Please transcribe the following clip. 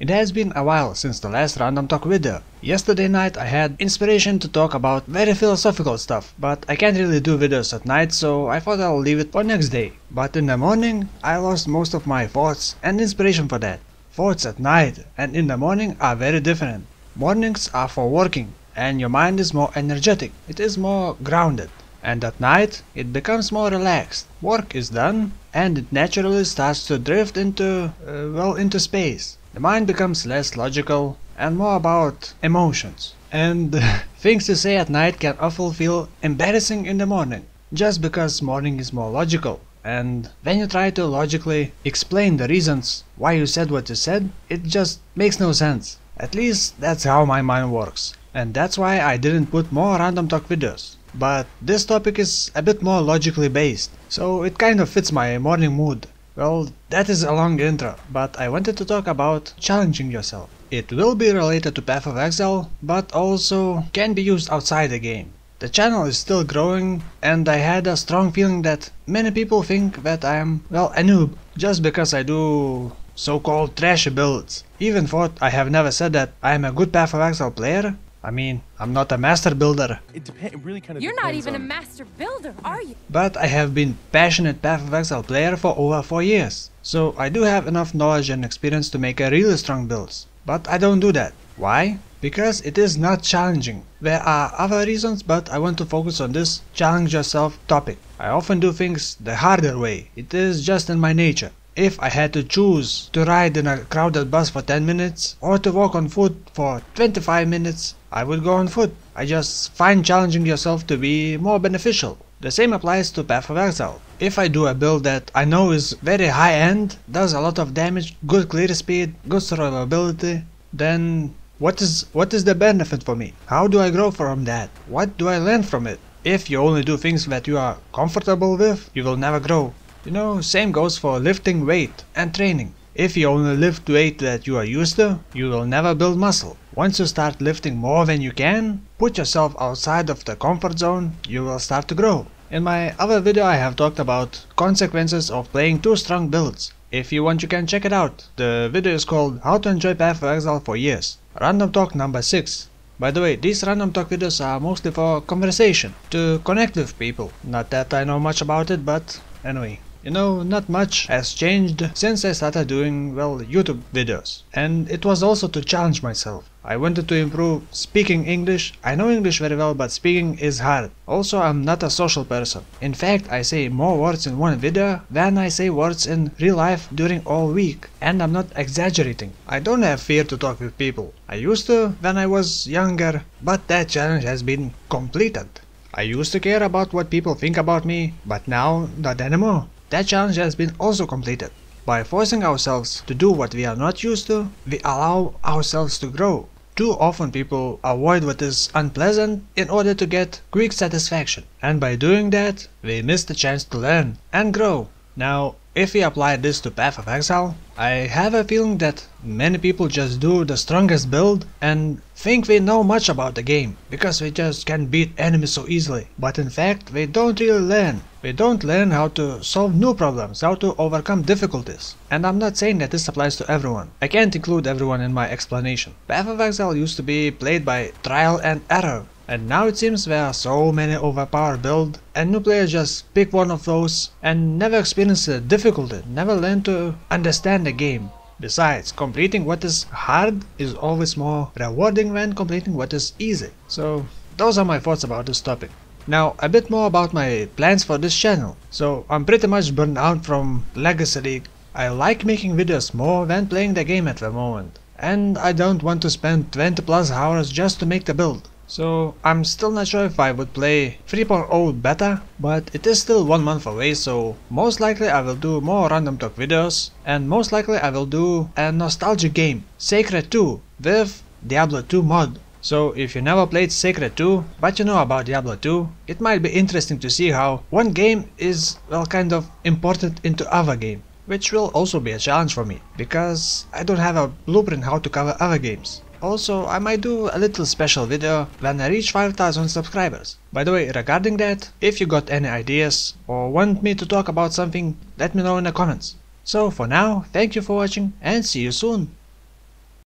It has been a while since the last random talk video. Yesterday night I had inspiration to talk about very philosophical stuff, but I can't really do videos at night, so I thought I'll leave it for next day. But in the morning I lost most of my thoughts and inspiration for that. Thoughts at night and in the morning are very different. Mornings are for working and your mind is more energetic, it is more grounded. And at night it becomes more relaxed. Work is done and it naturally starts to drift into space. The mind becomes less logical and more about emotions. And things to say at night can often feel embarrassing in the morning, just because morning is more logical. And when you try to logically explain the reasons why you said what you said, it just makes no sense. At least that's how my mind works. And that's why I didn't put more random talk videos. But this topic is a bit more logically based, so it kind of fits my morning mood. Well, that is a long intro, but I wanted to talk about challenging yourself. It will be related to Path of Exile, but also can be used outside the game. The channel is still growing, and I had a strong feeling that many people think that I am, a noob, just because I do so-called trashy builds. Even though I have never said that I am a good Path of Exile player. I mean, I'm not a master builder. It really kind of You're not even a master builder, are you? But I have been passionate Path of Exile player for over 4 years. So I do have enough knowledge and experience to make a really strong builds. But I don't do that. Why? Because it is not challenging. There are other reasons, but I want to focus on this challenge yourself topic. I often do things the harder way. It is just in my nature. If I had to choose to ride in a crowded bus for 10 minutes or to walk on foot for 25 minutes, I would go on foot. I just find challenging yourself to be more beneficial. The same applies to Path of Exile. If I do a build that I know is very high end, does a lot of damage, good clear speed, good survivability, then what is the benefit for me? How do I grow from that? What do I learn from it? If you only do things that you are comfortable with, you will never grow. You know, same goes for lifting weight and training. If you only lift weight that you are used to, you will never build muscle. Once you start lifting more than you can, put yourself outside of the comfort zone, you will start to grow. In my other video I have talked about consequences of playing too strong builds. If you want you can check it out. The video is called How to Enjoy Path of Exile for Years. Random talk number 6. By the way, these random talk videos are mostly for conversation, to connect with people. Not that I know much about it, but anyway. You know, not much has changed since I started doing, YouTube videos. And it was also to challenge myself. I wanted to improve speaking English. I know English very well, but speaking is hard. Also, I'm not a social person. In fact, I say more words in one video than I say words in real life during all week. And I'm not exaggerating. I don't have fear to talk with people. I used to when I was younger, but that challenge has been completed. I used to care about what people think about me, but now not anymore. That challenge has been also completed. By forcing ourselves to do what we are not used to, we allow ourselves to grow. Too often people avoid what is unpleasant in order to get quick satisfaction. And by doing that, we miss the chance to learn and grow. Now, if we apply this to Path of Exile, I have a feeling that many people just do the strongest build and think they know much about the game, because they just can beat enemies so easily. But in fact, they don't really learn. They don't learn how to solve new problems, how to overcome difficulties. And I'm not saying that this applies to everyone. I can't include everyone in my explanation. Path of Exile used to be played by trial and error. And now it seems there are so many overpowered builds, and new players just pick one of those and never experience the difficulty, never learn to understand the game. Besides, completing what is hard is always more rewarding than completing what is easy. So, those are my thoughts about this topic. Now, a bit more about my plans for this channel. So, I'm pretty much burned out from Legacy League. I like making videos more than playing the game at the moment. And I don't want to spend 20 plus hours just to make the build. So I'm still not sure if I would play 3.0 beta, but it is still 1 month away, so most likely I will do more random talk videos, and most likely I will do a nostalgic game, Sacred 2, with Diablo 2 mod. So if you never played Sacred 2, but you know about Diablo 2, it might be interesting to see how one game is, kind of important into other game, which will also be a challenge for me, because I don't have a blueprint how to cover other games. Also, I might do a little special video when I reach 5,000 subscribers. By the way, regarding that, if you got any ideas or want me to talk about something, let me know in the comments. So for now, thank you for watching and see you soon.